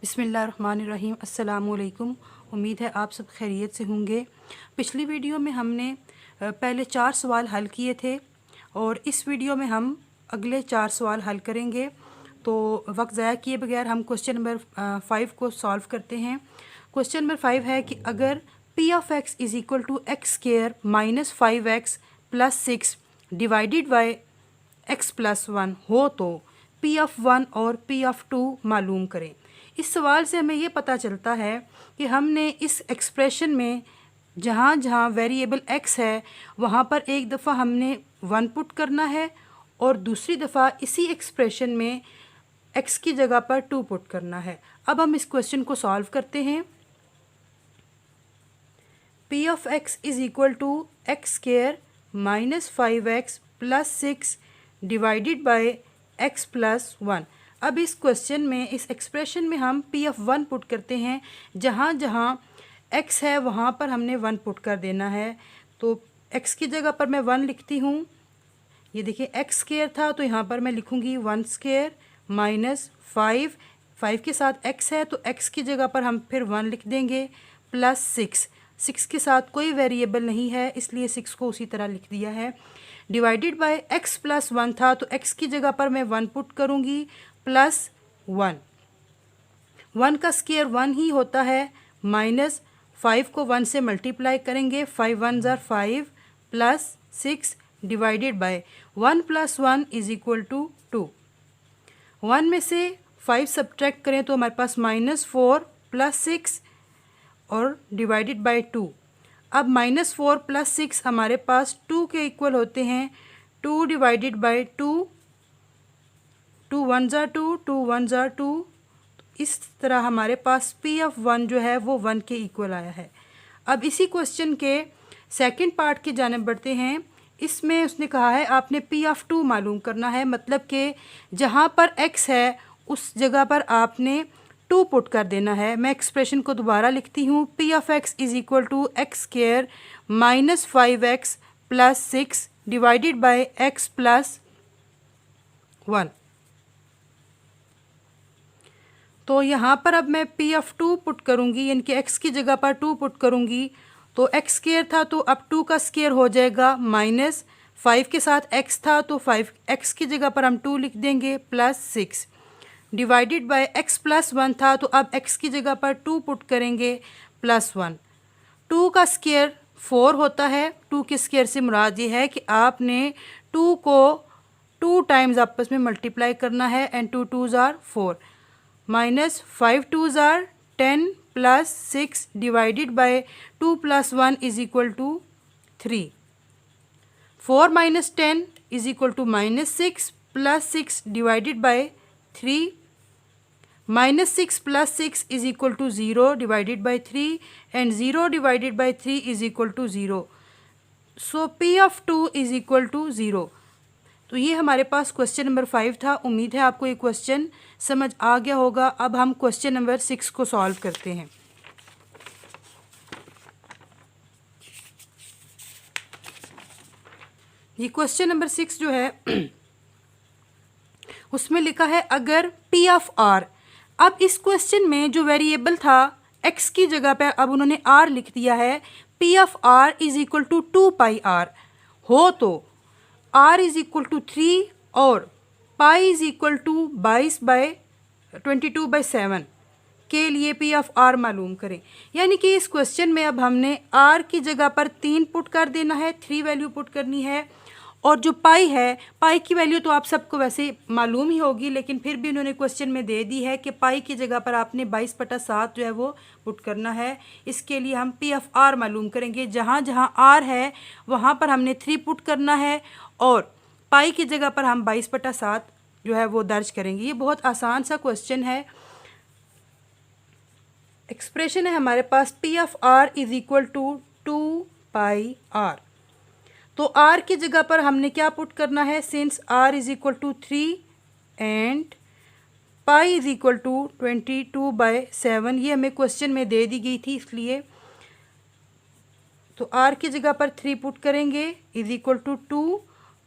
बिस्मिल्लाहिर्रहमानिर्रहीम। अस्सलामुअलैकुम। उम्मीद है आप सब खैरियत से होंगे। पिछली वीडियो में हमने पहले 4 सवाल हल किए थे और इस वीडियो में हम अगले 4 सवाल हल करेंगे। तो वक्त ज़ाया किए बगैर हम क्वेश्चन नंबर 5 को सॉल्व करते हैं। क्वेश्चन नंबर 5 है कि अगर P of X is equal to X square minus 5x plus 6 divided by X plus 1 हो तो पी ऑफ 1 और पी ऑफ 2 मालूम करें। इस सवाल से हमें ये पता चलता है कि हमने इस एक्सप्रेशन में जहाँ जहाँ वेरिएबल x है वहाँ पर एक दफ़ा हमने 1 पुट करना है और दूसरी दफ़ा इसी एक्सप्रेशन में x की जगह पर 2 पुट करना है। अब हम इस क्वेश्चन को सॉल्व करते हैं। p of x is equal to X square minus 5x plus 6 divided by x plus 1। अब इस क्वेश्चन में इस एक्सप्रेशन में हम p ऑफ 1 पुट करते हैं। जहाँ जहाँ x है वहाँ पर हमने 1 पुट कर देना है। तो x की जगह पर मैं 1 लिखती हूँ। ये देखिए x स्क्वायर था तो यहाँ पर मैं लिखूँगी 1 स्क्वायर माइनस 5 के साथ x है तो x की जगह पर हम फिर 1 लिख देंगे प्लस 6 के साथ कोई वेरिएबल नहीं है इसलिए 6 को उसी तरह लिख दिया है। डिवाइडेड बाय x प्लस 1 था तो x की जगह पर मैं 1 पुट करूँगी प्लस 1 का स्क्वायर 1 ही होता है। माइनस 5 को 1 से मल्टीप्लाई करेंगे 5 1 ज़ार 5 plus 6 divided by 1 plus 1 is equal to 2। 1 में से 5 सब्ट्रैक्ट करें तो हमारे पास -4 प्लस 6 और डिवाइडेड बाय 2। अब -4 प्लस 6 हमारे पास 2 के इक्वल होते हैं। 2 डिवाइडेड बाय 2 2 1 ज़ार 2 2 1 ज़ार 2। इस तरह हमारे पास p ऑफ 1 जो है वो 1 के इक्वल आया है। अब इसी क्वेश्चन के सेकंड पार्ट की जानिब बढ़ते हैं। इसमें उसने कहा है आपने p ऑफ 2 मालूम करना है, मतलब कि जहाँ पर x है उस जगह पर आपने 2 पुट कर देना है। मैं एक्सप्रेशन को दोबारा लिखती हूँ। p of x is equal to X square minus 5x plus 6 divided by x plus 1। तो यहाँ पर अब मैं p ऑफ 2 पुट करूँगी, यानी कि x की जगह पर 2 पुट करूँगी तो x स्क्वायर था तो अब 2 का स्क्वायर हो जाएगा। माइनस 5 के साथ x था तो 5x की जगह पर हम 2 लिख देंगे plus 6 divided bye x plus 1 था तो अब x की जगह पर 2 पुट करेंगे प्लस 1। 2 का स्क्वायर 4 होता है। 2 के स्क्वायर से मुराद ये है कि आपने 2 को 2 टाइम्स आपस में मल्टीप्लाई करना है एंड 2 2 ज़ार 4 माइनस 5 2 ज़ार 10 plus 6 divided by 2 plus 1 is equal to 3। 4 minus 10 is equal to minus 6 plus 6 divided by 3। Minus 6 plus 6 is equal to 0 divided by 3 and 0 divided by 3 is equal to 0। So p of 2 is equal to 0। तो ये हमारे पास question number 5 था। उम्मीद है आपको ये question समझ आ गया होगा। अब हम क्वेश्चन नंबर 6 को सॉल्व करते हैं। ये क्वेश्चन नंबर 6 जो है उसमें लिखा है अगर p ऑफ r। अब इस क्वेश्चन में जो वेरिएबल था x की जगह पे अब उन्होंने r लिख दिया है। p of r is equal to 2 pi r हो तो r इज़ इक्वल टू 3 और पाई इज़ इक्वल टू 22/7 के लिए p ऑफ r मालूम करें। यानी कि इस क्वेश्चन में अब हमने r की जगह पर 3 पुट कर देना है, 3 वैल्यू पुट करनी है। और जो पाई है, पाई की वैल्यू तो आप सबको वैसे मालूम ही होगी, लेकिन फिर भी उन्होंने क्वेश्चन में दे दी है कि पाई की जगह पर आपने 22/7 जो है वो पुट करना है। इसके लिए हम p ऑफ r मालूम करेंगे। जहाँ जहाँ r है वहाँ पर हमने 3 पुट करना है और पाई की जगह पर हम 22/7 जो है वो दर्ज करेंगे। ये बहुत आसान सा क्वेश्चन है। एक्सप्रेशन है हमारे पास p of r is equal to 2 pi r। तो r की जगह पर हमने क्या पुट करना है, since r is equal to 3 and pi is equal to 22/7। ये हमें क्वेश्चन में दे दी गई थी इसलिए। तो r की जगह पर 3 पुट करेंगे इज़ इक्वल टू 2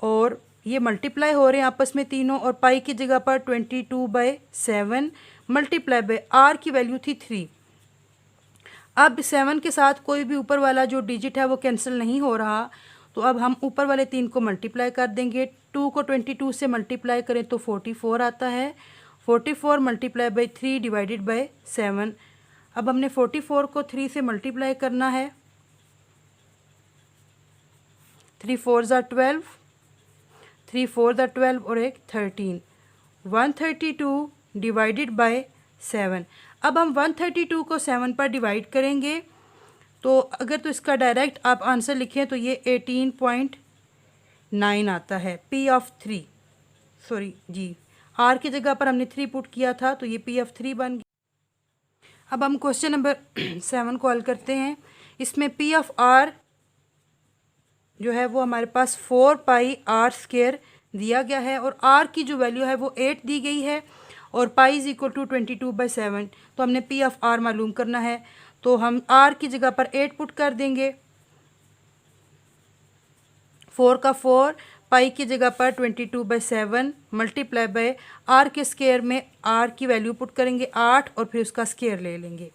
और ये मल्टीप्लाई हो रहे हैं आपस में तीनों और पाई की जगह पर 22/7 मल्टीप्लाई बाय आर की वैल्यू थी 3। अब 7 के साथ कोई भी ऊपर वाला जो डिजिट है वो कैंसिल नहीं हो रहा, तो अब हम ऊपर वाले 3 को मल्टीप्लाई कर देंगे। 2 को 22 से मल्टीप्लाई करें तो 44 आता है। 44 मल्टीप्लाई बाई 3 डिवाइडेड बाई 7। अब हमने 44 को 3 से मल्टीप्लाई करना है। 3 4 ज़ा 12, 3 4 ज़ा 12 और एक 13। 132 डिवाइडेड बाई 7। अब हम 132 को 7 पर डिवाइड करेंगे, तो अगर तो इसका डायरेक्ट आप आंसर लिखें तो ये 18.9 आता है। P ऑफ 3, सॉरी जी, R की जगह पर हमने 3 पुट किया था तो ये P ऑफ 3 बन गया। अब हम क्वेश्चन नंबर 7 को हल करते हैं। इसमें P ऑफ R जो है वो हमारे पास 4 पाई R स्क्वायर दिया गया है और R की जो वैल्यू है वो 8 दी गई है और पाई इज इक्वल टू 22/7। तो हमने P ऑफ R मालूम करना है, तो हम R की जगह पर 8 पुट कर देंगे। 4 का 4, पाई की जगह पर 22/7 मल्टीप्लाई बाय R के स्क्वायर में R की वैल्यू पुट करेंगे 8 और फिर उसका स्क्वायर ले लेंगे।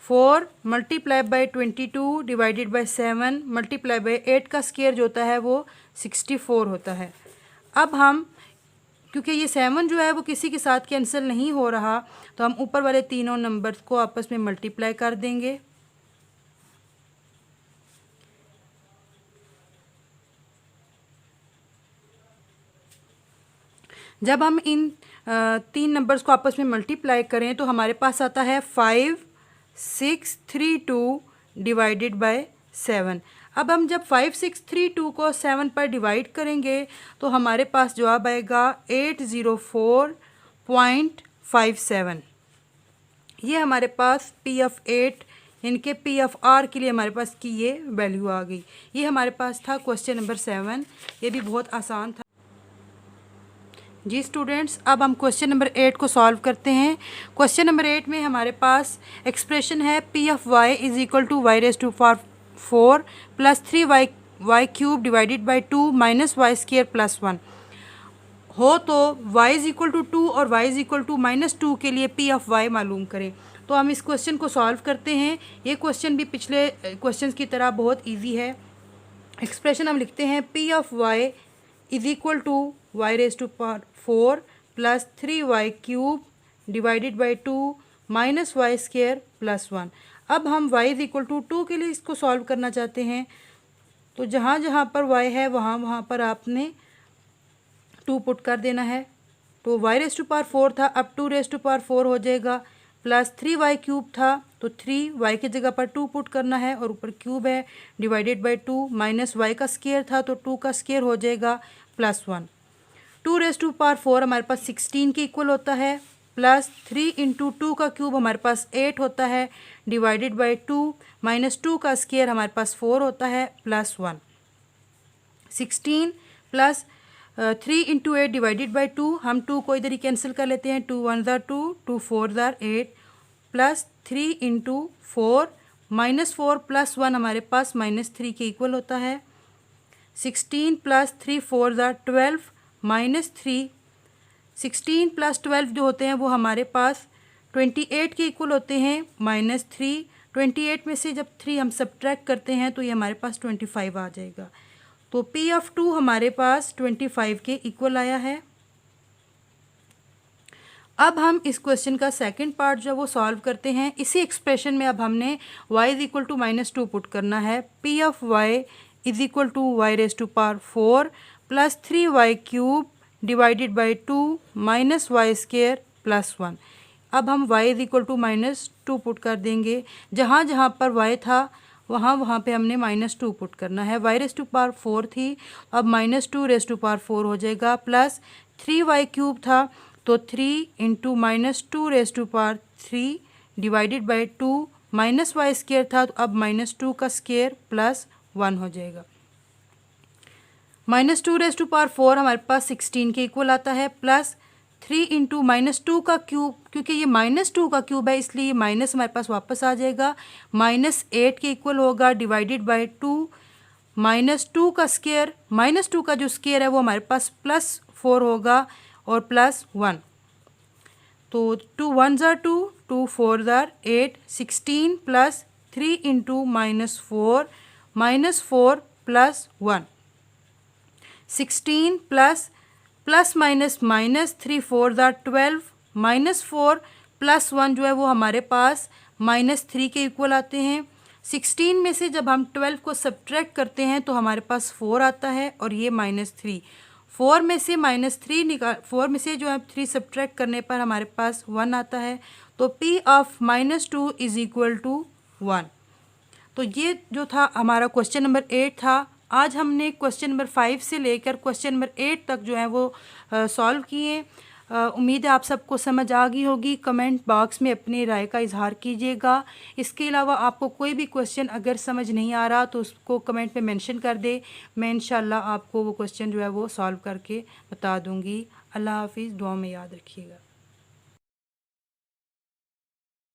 4 multiply by 22 divided by 7 multiply by 8 का स्क्वायर जो होता है वो 64 होता है। अब हम, क्योंकि ये 7 जो है वो किसी के साथ कैंसिल नहीं हो रहा, तो हम ऊपर वाले तीनों नंबर्स को आपस में मल्टीप्लाई कर देंगे। जब हम इन 3 नंबर्स को आपस में मल्टीप्लाई करें तो हमारे पास आता है 5632 डिवाइडेड बाय 7। अब हम जब 5632 को 7 पर डिवाइड करेंगे तो हमारे पास जवाब आएगा 804.57। ये हमारे पास P ऑफ 8 इनके P ऑफ R के लिए हमारे पास की ये वैल्यू आ गई। ये हमारे पास था क्वेश्चन नंबर 7। ये भी बहुत आसान था जी स्टूडेंट्स। अब हम क्वेश्चन नंबर 8 को सॉल्व करते हैं। क्वेश्चन नंबर 8 में हमारे पास एक्सप्रेशन है P of y is equal to y raise to power 4 plus 3y cube divided by 2 minus Y square plus 1 हो, तो y इज इक्वल टू 2 और y इज इक्वल टू -2 के लिए P ऑफ y मालूम करें। तो हम इस क्वेश्चन को सॉल्व करते हैं। ये क्वेश्चन भी पिछले क्वेश्चन की तरह बहुत ईजी है। एक्सप्रेशन हम लिखते हैं P of y is equal to y raise to power 4 plus 3y cube divided by 2 minus Y square plus 1। अब हम y इज इक्वल टू 2 के लिए इसको सॉल्व करना चाहते हैं, तो जहाँ जहाँ पर y है वहाँ वहाँ पर आपने 2 पुट कर देना है। तो y रेज़ टू पावर 4 था, अब 2 रेज़ टू पावर 4 हो जाएगा, प्लस 3y क्यूब था तो 3y की जगह पर 2 पुट करना है और ऊपर क्यूब है, डिवाइडेड बाई 2 माइनस y का स्क्वायर था तो 2 का स्क्वायर हो जाएगा प्लस 1। 2 रेज़ टू पावर 4 हमारे पास 16 के इक्वल होता है, प्लस 3 इंटू 2 का क्यूब हमारे पास 8 होता है, डिवाइडेड बाई 2 माइनस 2 का स्क्वायर हमारे पास 4 होता है plus 1। 16 plus 3 into 8 divided by 2, हम 2 को इधर ही कैंसिल कर लेते हैं। 2 1 ज़ा 2, 2 4 ज़ा 8 प्लस 3 इंटू 4 माइनस 4 प्लस 1 हमारे पास -3 के इक्वल होता है। 16 प्लस 3 4 ज़ा 12 -3। 16 प्लस 12 जो होते हैं वो हमारे पास 28 के इक्वल होते हैं, -3। 28 में से जब 3 हम सब्ट्रैक्ट करते हैं तो ये हमारे पास 25 आ जाएगा। तो P ऑफ 2 हमारे पास 25 के इक्वल आया है। अब हम इस क्वेश्चन का सेकंड पार्ट जो है वो सॉल्व करते हैं। इसी एक्सप्रेशन में अब हमने y is equal to -2 put करना है। P of y is equal to y raise to power 4 plus 3y cube divided by 2 minus Y square plus 1। अब हम y is equal to -2 put कर देंगे। जहाँ जहाँ पर y था वहाँ वहाँ पे हमने -2 पुट करना है। y रेज़ टू पावर 4 थी, अब -2 रेज़ टू पावर 4 हो जाएगा, प्लस 3y क्यूब था तो 3 into -2 raise to power 3 divided by 2 minus Y square था तो अब -2 का स्क्वायर प्लस 1 हो जाएगा। -2 रेज़ टू पावर 4 हमारे पास 16 के इक्वल आता है, प्लस 3 इंटू -2 का क्यूब, क्योंकि ये -2 का क्यूब है इसलिए ये माइनस हमारे पास वापस आ जाएगा, -8 के इक्वल होगा, डिवाइडेड बाई 2 -2 का स्क्वायर, -2 का जो स्क्वायर है वो हमारे पास +4 होगा और प्लस 1। तो 2 1 ज़ार 2, 2 4 ज़ार 8, 16 plus 3 into -4 -4 plus 1, 16 plus minus minus 3 4 ज़ार 12, -4 प्लस 1 जो है वो हमारे पास -3 के इक्वल आते हैं। 16 में से जब हम 12 को सब्ट्रैक्ट करते हैं तो हमारे पास 4 आता है और ये -3। 4 में से -3 निकाल 4 में से जो है 3 सब्ट्रैक्ट करने पर हमारे पास 1 आता है। तो P of -2 is equal to 1। तो ये जो था हमारा क्वेश्चन नंबर 8 था। आज हमने क्वेश्चन नंबर 5 से लेकर क्वेश्चन नंबर 8 तक जो है वो सॉल्व किए। उम्मीद है आप सबको समझ आ गई होगी। कमेंट बॉक्स में अपनी राय का इजहार कीजिएगा। इसके अलावा आपको कोई भी क्वेश्चन अगर समझ नहीं आ रहा तो उसको कमेंट में मेंशन कर दे। मैं इंशाल्लाह आपको वो क्वेश्चन जो है वो सॉल्व करके बता दूंगी। अल्लाह हाफिज़। दुआ में याद रखिएगा।